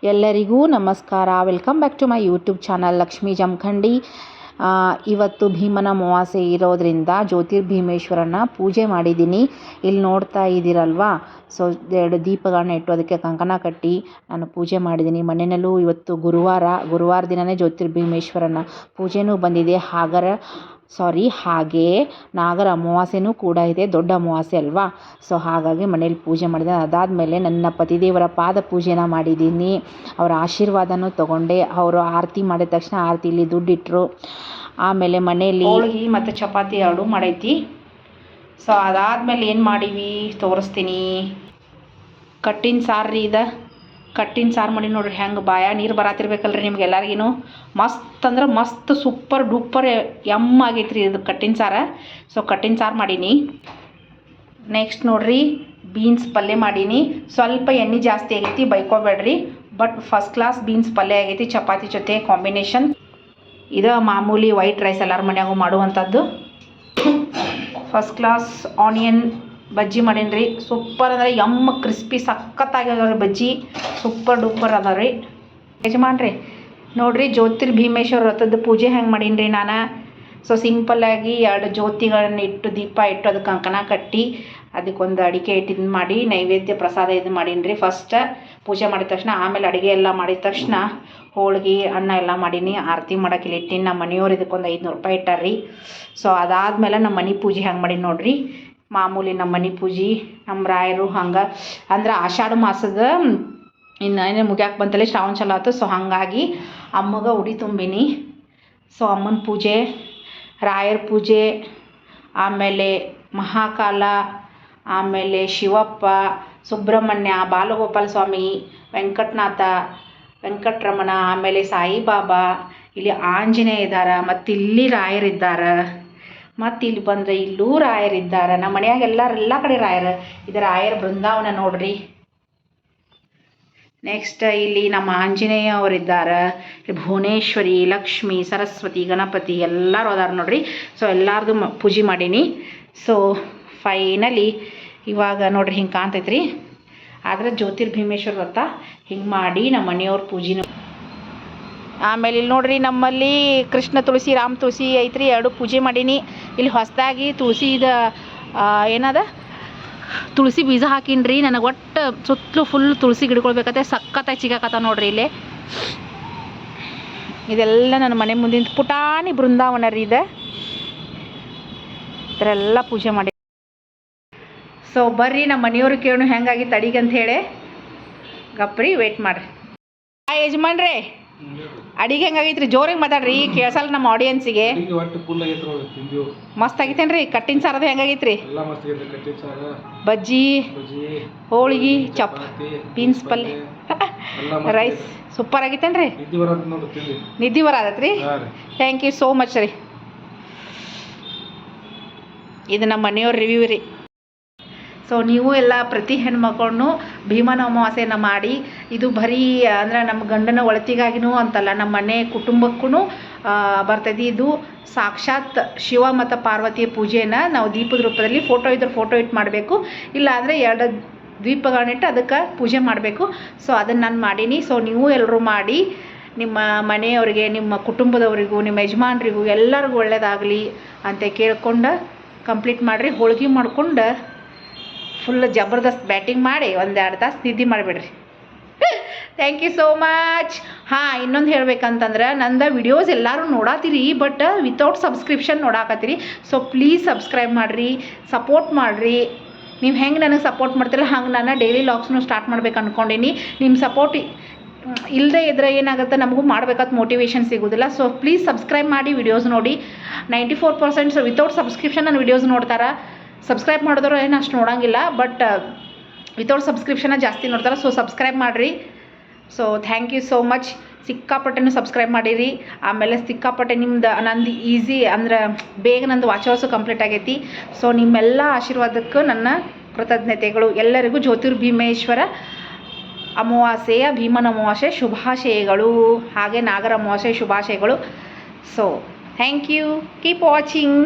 ಎಲ್ಲರಿಗೂ ನಮಸ್ಕಾರ. Welcome back to my YouTube channel Lakshmi Jamakhandi. ಇವತ್ತು ಭೀಮನ ಅಮಾವಾಸ್ಯೆ ಇರೋದ್ರಿಂದ ಜ್ಯೋತಿರ್ಭೀಮೇಶ್ವರನ ಪೂಜೆ ಮಾಡಿದ್ದೀನಿ. ಇಲ್ಲಿ ನೋಡ್ತಾ ಇದ್ದೀರಲ್ವಾ, ಸೊ 2 ದೀಪಗಳನ್ನ ಇಟ್ಟು ಅದಕ್ಕೆ ಕಂಕಣ ಕಟ್ಟಿ ನಾನು ಪೂಜೆ ಮಾಡಿದ್ದೀನಿ. ಮನೆಯಲ್ಲೂ ಇವತ್ತು ಗುರುವಾರ ದಿನವೇ ಜ್ಯೋತಿರ್ಭೀಮೇಶ್ವರನ ಪೂಜೆನೂ ಬಂದಿದೆ. ಹಾಗೆ ನಾಗರ ಅಮಾವಾಸ್ಯೆನೂ ಕೂಡ ಇದೆ, ದೊಡ್ಡ ಅಮಾವಾಸ್ಯೆ ಅಲ್ವಾ. ಸೊ ಹಾಗಾಗಿ ಮನೇಲಿ ಪೂಜೆ ಮಾಡಿದೆ. ಅದಾದಮೇಲೆ ನನ್ನ ಪತಿದೇವರ ಪಾದ ಪೂಜೆನ ಮಾಡಿದ್ದೀನಿ. ಅವರ ಆಶೀರ್ವಾದನೂ ತೊಗೊಂಡೆ. ಅವರು ಆರತಿ ಮಾಡಿದ ತಕ್ಷಣ ಆರತಿಲಿ ದುಡ್ಡಿಟ್ಟರು. ಆಮೇಲೆ ಮನೆಯಲ್ಲಿ ಹೋಳಿಗೆ ಮತ್ತು ಚಪಾತಿ 2 ಮಾಡೈತಿ. ಸೊ ಅದಾದಮೇಲೆ ಏನು ಮಾಡೀವಿ ತೋರಿಸ್ತೀನಿ. ಕಟ್ಟಿನ ಸಾರು ರೀ, ಕಟ್ಟಿನ ಸಾರು ಮಾಡಿ ನೋಡ್ರಿ, ಹೆಂಗೆ ಬಾಯ ನೀರು ಬರತ್ತಿರ್ಬೇಕಲ್ರಿ ನಿಮ್ಗೆ ಎಲ್ಲರಿಗೂ. ಮಸ್ತ್ ಅಂದ್ರೆ ಮಸ್ತ್ ಸೂಪರ್ ಡೂಪರ್ ಆಗೈತೆ ರೀ ಇದು ಕಟ್ಟಿನ ಸಾರು. ಸೊ ಕಟ್ಟಿನ ಸಾರು ಮಾಡೀನಿ. ನೆಕ್ಸ್ಟ್ ನೋಡ್ರಿ, ಬೀನ್ಸ್ ಪಲ್ಯ ಮಾಡೀನಿ. ಸ್ವಲ್ಪ ಎಣ್ಣೆ ಜಾಸ್ತಿ ಆಗೈತಿ, ಬೈಕೋಬೇಡ್ರಿ. ಬಟ್ ಫಸ್ಟ್ ಕ್ಲಾಸ್ ಬೀನ್ಸ್ ಪಲ್ಯ ಆಗೈತಿ ಚಪಾತಿ ಜೊತೆ ಕಾಂಬಿನೇಷನ್. ಇದು ಮಾಮೂಲಿ ವೈಟ್ ರೈಸ್ ಎಲ್ಲರ ಮನ್ಯಾಗೂ ಮಾಡುವಂಥದ್ದು. ಫಸ್ಟ್ ಕ್ಲಾಸ್ ಆನಿಯನ್ ಬಜ್ಜಿ ಮಾಡೀನಿ. ಸೂಪರ್ ಅಂದ್ರೆ ಕ್ರಿಸ್ಪಿ ಸಖತ್ತಾಗ್ಯದ ಬಜ್ಜಿ, ಸೂಪರ್ ಡೂಪರ್ ಅದ ರೀ. ಯಜಮಾನ್ರಿ ನೋಡ್ರಿ, ಜ್ಯೋತಿರ್ಭೀಮೇಶ್ವರ ವ್ರತದ ಪೂಜೆ ಹೆಂಗೆ ಮಾಡೀನಿ ನಾನು. ಸೊ ಸಿಂಪಲ್ಲಾಗಿ 2 ಜ್ಯೋತಿಗಳನ್ನ ಇಟ್ಟು ದೀಪ ಇಟ್ಟು ಅದಕ್ಕೆ ಕಂಕಣ ಕಟ್ಟಿ ಅದಕ್ಕೊಂದು ಅಡಿಕೆ ಇಟ್ಟು ಮಾಡಿ ನೈವೇದ್ಯ ಪ್ರಸಾದ ಇದು ಮಾಡೀನಿ. ಫಸ್ಟ್ ಪೂಜೆ ಮಾಡಿದ ತಕ್ಷಣ, ಆಮೇಲೆ ಅಡುಗೆ ಎಲ್ಲ ಮಾಡಿದ ತಕ್ಷಣ ಹೋಳ್ಗೆ ಅನ್ನ ಎಲ್ಲ ಮಾಡೀನಿ. ಆರತಿ ಮಾಡೋಕೆ ಇಲ್ಲಿ ಇಟ್ಟಿನಿ. ನಮ್ಮ ಮನೆಯವ್ರು ಇದಕ್ಕೊಂದು 500 ರೂಪಾಯಿ ಇಟ್ಟಾರ್ರಿ. ಸೊ ಅದಾದಮೇಲೆ ನಮ್ಮ ಮನೆ ಪೂಜೆ ಹೆಂಗೆ ಮಾಡೀನಿ ನೋಡ್ರಿ. ಮಾಮೂಲಿ ನಮ್ಮ ಮನೆ ಪೂಜೆ, ನಮ್ಮ ರಾಯರು ಹಂಗೆ ಅಂದ್ರೆ ಆಷಾಢ ಮಾಸದ ಇನ್ನು ಮುಗ್ಯಾಕೆ ಬಂತಲೇ ಶ್ರಾವಣ ಚಲೋ ಆಯ್ತು. ಸೊ ಹಾಗಾಗಿ ಅಮ್ಮಗೆ ಉಡಿ ತುಂಬಿನಿ. ಸೊ ಅಮ್ಮನ ಪೂಜೆ, ರಾಯರ ಪೂಜೆ, ಆಮೇಲೆ ಮಹಾಕಾಲ, ಆಮೇಲೆ ಶಿವಪ್ಪ, ಸುಬ್ರಹ್ಮಣ್ಯ, ಬಾಲಗೋಪಾಲ ಸ್ವಾಮಿ, ವೆಂಕಟನಾಥ, ವೆಂಕಟರಮಣ, ಆಮೇಲೆ ಸಾಯಿಬಾಬಾ, ಇಲ್ಲಿ ಆಂಜನೇಯ ಇದ್ದಾರೆ, ಮತ್ತು ಇಲ್ಲಿ ರಾಯರಿದ್ದಾರೆ, ಮತ್ತು ಇಲ್ಲಿ ಬಂದರೆ ಇಲ್ಲೂ ರಾಯರಿದ್ದಾರೆ. ನಮ್ಮ ಮನೆಯಾಗ ಎಲ್ಲ ಕಡೆ ರಾಯರು ಇದು ರಾಯರ ಬೃಂದಾವನ ನೋಡ್ರಿ. ನೆಕ್ಸ್ಟ್ ಇಲ್ಲಿ ನಮ್ಮ ಆಂಜನೇಯ ಅವರಿದ್ದಾರೆ, ಭುವನೇಶ್ವರಿ, ಲಕ್ಷ್ಮಿ, ಸರಸ್ವತಿ, ಗಣಪತಿ ಎಲ್ಲರೂ ಅದಾರ ನೋಡ್ರಿ. ಸೊ ಎಲ್ಲರದು ಪೂಜೆ ಮಾಡೀನಿ. ಸೊ ಫೈನಲಿ ಇವಾಗ ನೋಡ್ರಿ ಹಿಂಗೆ ಕಾಣ್ತೈತ್ರಿ. ಆದರೆ ಜ್ಯೋತಿರ್ಭೀಮೇಶ್ವರ ವ್ರತ ಹಿಂಗೆ ಮಾಡಿ ನಮ್ಮ ಮನೆಯವ್ರ ಪೂಜೆನೂ. ಆಮೇಲೆ ಇಲ್ಲಿ ನೋಡ್ರಿ, ನಮ್ಮಲ್ಲಿ ಕೃಷ್ಣ ತುಳಸಿ, ರಾಮ ತುಳಸಿ ಐತ್ರಿ, 2 ಪೂಜೆ ಮಾಡೀನಿ. ಇಲ್ಲಿ ಹೊಸದಾಗಿ ತುಳಸಿ ಏನದ ತುಳಸಿ ಬೀಜ ಹಾಕೀನಿ. ನನಗೆ ಒಟ್ಟು ಸುತ್ತಲೂ ಫುಲ್ ತುಳಸಿ ಗಿಡಕೊಳ್ಬೇಕತ್ತೆ, ಸಖತ್ತಾಗಿ ಸಿಗಾಕತ್ತ ನೋಡ್ರಿ. ಇಲ್ಲೇ ಇದೆಲ್ಲ ನನ್ನ ಮನೆ ಮುಂದಿನ ಪುಟಾಣಿ ಬೃಂದಾವನ ರೀ. ಈ ಥರ ಎಲ್ಲ ಪೂಜೆ ಮಾಡಿ. ಸೊ ಬರ್ರಿ ನಮ್ಮ ಮನೆಯವ್ರು ಕೇಳೋಣ ಹೆಂಗಾಗಿತ್ತು ಅಡಿಗೆ ಅಂತ ಹೇಳಿ. ಗಪ್ರಿ ವೇಟ್ ಮಾಡಿರಿ. ಯಜಮಾನ್ರೇ ಅಡಿಗೆ ಹೆಂಗಾಗೈತ್ರಿ? ಜೋರಾಗಿ ಮಾತಾಡ್ರಿ, ಕೇಳ್ಸಲ್ಲ ನಮ್ಮ ಆಡಿಯನ್ಸಿಗೆ. ಮಸ್ತ್ ಆಗೈತೇನ್ರಿ? ಕಟ್ಟಿನ ಸಾರದ ಹೆಂಗಾಗೈತ್ರಿ? ಬಜ್ಜಿ, ಹೋಳಿಗೆ, ಬೀನ್ಸ್ ಪಲ್ಯ, ರೈಸ್ ಸೂಪರ್ ಆಗೈತೇನ್ರಿ? ನಿದ್ದೆ ಬರತೈತ್ರಿ? ಥ್ಯಾಂಕ್ ಯು ಸೋ ಮಚ್ ರೀ. ಇದು ನಮ್ಮ ಮನೆಯವ್ರ ರಿವ್ಯೂ ರೀ. ಸೊ ನೀವು ಎಲ್ಲ ಪ್ರತಿ ಹೆಣ್ಮಕ್ಳನ್ನು ಭೀಮನ ಅಮಾವಾಸ್ಯೆಯನ್ನು ಮಾಡಿ. ಇದು ಬರೀ ಅಂದ್ರೆ ನಮ್ಮ ಗಂಡನ ಒಳತಿಗಾಗಿನೂ ಅಂತಲ್ಲ, ನಮ್ಮ ಮನೆ ಕುಟುಂಬಕ್ಕೂ ಬರ್ತದೆ. ಇದು ಸಾಕ್ಷಾತ್ ಶಿವ ಮತ್ತು ಪಾರ್ವತಿಯ ಪೂಜೆಯನ್ನು ನಾವು ದೀಪದ ರೂಪದಲ್ಲಿ ಫೋಟೋ ಇಟ್ಟು ಮಾಡಬೇಕು. ಇಲ್ಲ ಅಂದರೆ 2 ದೀಪಗಳನ್ನಿಟ್ಟು ಅದಕ್ಕೆ ಪೂಜೆ ಮಾಡಬೇಕು. ಸೊ ಅದನ್ನು ನಾನು ಮಾಡೀನಿ. ಸೊ ನೀವು ಎಲ್ಲರೂ ಮಾಡಿ ನಿಮ್ಮ ಮನೆಯವರಿಗೆ, ನಿಮ್ಮ ಕುಟುಂಬದವರಿಗೂ, ನಿಮ್ಮ ಯಜಮಾನ್ರಿಗೂ ಎಲ್ಲರಿಗೂ ಒಳ್ಳೆಯದಾಗಲಿ ಅಂತ ಕೇಳ್ಕೊಂಡು ಕಂಪ್ಲೀಟ್ ಮಾಡಿರಿ. ಹೋಳಿಗೆ ಮಾಡ್ಕೊಂಡು ಫುಲ್ ಜಬರ್ದಸ್ತ್ ಬ್ಯಾಟಿಂಗ್ ಮಾಡಿ 1-2 ತಾಸು ನಿದ್ದೆ ಮಾಡಿಬಿಡ್ರಿ. Thank you so much. ಇನ್ನೊಂದು ಹೇಳ್ಬೇಕಂತಂದ್ರೆ, ನಂದು ವಿಡಿಯೋಸ್ ಎಲ್ಲರೂ ನೋಡಾತೀರಿ, ಬಟ್ ವಿತೌಟ್ ಸಬ್ಸ್ಕ್ರಿಪ್ಷನ್ ನೋಡಾಕತ್ತೀರಿ. ಸೊ ಪ್ಲೀಸ್ ಸಬ್ಸ್ಕ್ರೈಬ್ ಮಾಡಿರಿ, ಸಪೋರ್ಟ್ ಮಾಡಿರಿ. ನೀವು ಹೆಂಗೆ ನನಗೆ ಸಪೋರ್ಟ್ ಮಾಡ್ತಿರಲ್ಲ ಹಂಗೆ ನಾನು ಡೈಲಿ ವ್ಲಾಗ್ಸ್ನು ಸ್ಟಾರ್ಟ್ ಮಾಡ್ಬೇಕು ಅಂದ್ಕೊಂಡೀನಿ. ನಿಮ್ಮ ಸಪೋರ್ಟ್ ಇಲ್ಲದೆ ಇದ್ರೆ ಏನಾಗುತ್ತೆ, ನಮಗೂ ಮಾಡ್ಬೇಕಂತ ಮೋಟಿವೇಶನ್ ಸಿಗೋದಿಲ್ಲ. ಸೊ ಪ್ಲೀಸ್ ಸಬ್ಸ್ಕ್ರೈಬ್ ಮಾಡಿ, ವಿಡಿಯೋಸ್ ನೋಡಿ. 94% ವಿತೌಟ್ ಸಬ್ಸ್ಕ್ರಿಪ್ಷನ್ ನನ್ನ ವಿಡಿಯೋಸ್ ನೋಡ್ತಾರೆ. ಸಬ್ಸ್ಕ್ರೈಬ್ ಮಾಡಿದವರು ಏನು ಅಷ್ಟು ನೋಡೋಂಗಿಲ್ಲ, ಬಟ್ ವಿತೌಟ್ ಸಬ್ಸ್ಕ್ರಿಪ್ಷನ್ನ ಜಾಸ್ತಿ ನೋಡ್ತಾರೆ. ಸೊ ಸಬ್ಸ್ಕ್ರೈಬ್ ಮಾಡಿರಿ. So thank you so much. ಸಿಕ್ಕಾಪಟ್ಟೆನೂ ಸಬ್ಸ್ಕ್ರೈಬ್ ಮಾಡಿರಿ. ಆಮೇಲೆ ಸಿಕ್ಕಾಪಟ್ಟೆ ನಂದು ಈಸಿ ಅಂದ್ರೆ ಬೇಗ ನಂದು ವಾಚ್ ಅವರ್ಸು ಕಂಪ್ಲೀಟ್ ಆಗೈತಿ. ಸೊ ನಿಮ್ಮೆಲ್ಲ ಆಶೀರ್ವಾದಕ್ಕೂ ನನ್ನ ಕೃತಜ್ಞತೆಗಳು. ಎಲ್ಲರಿಗೂ ಜ್ಯೋತಿರ್ಭೀಮೇಶ್ವರ ಅಮಾವಾಸ್ಯೆಯ ಭೀಮನ ಅಮಾವಾಸ್ಯೆ ಶುಭಾಶಯಗಳು, ಹಾಗೆ ನಾಗರ ಅಮಾವಾಸ್ಯೆ ಶುಭಾಶಯಗಳು. So thank you, keep watching.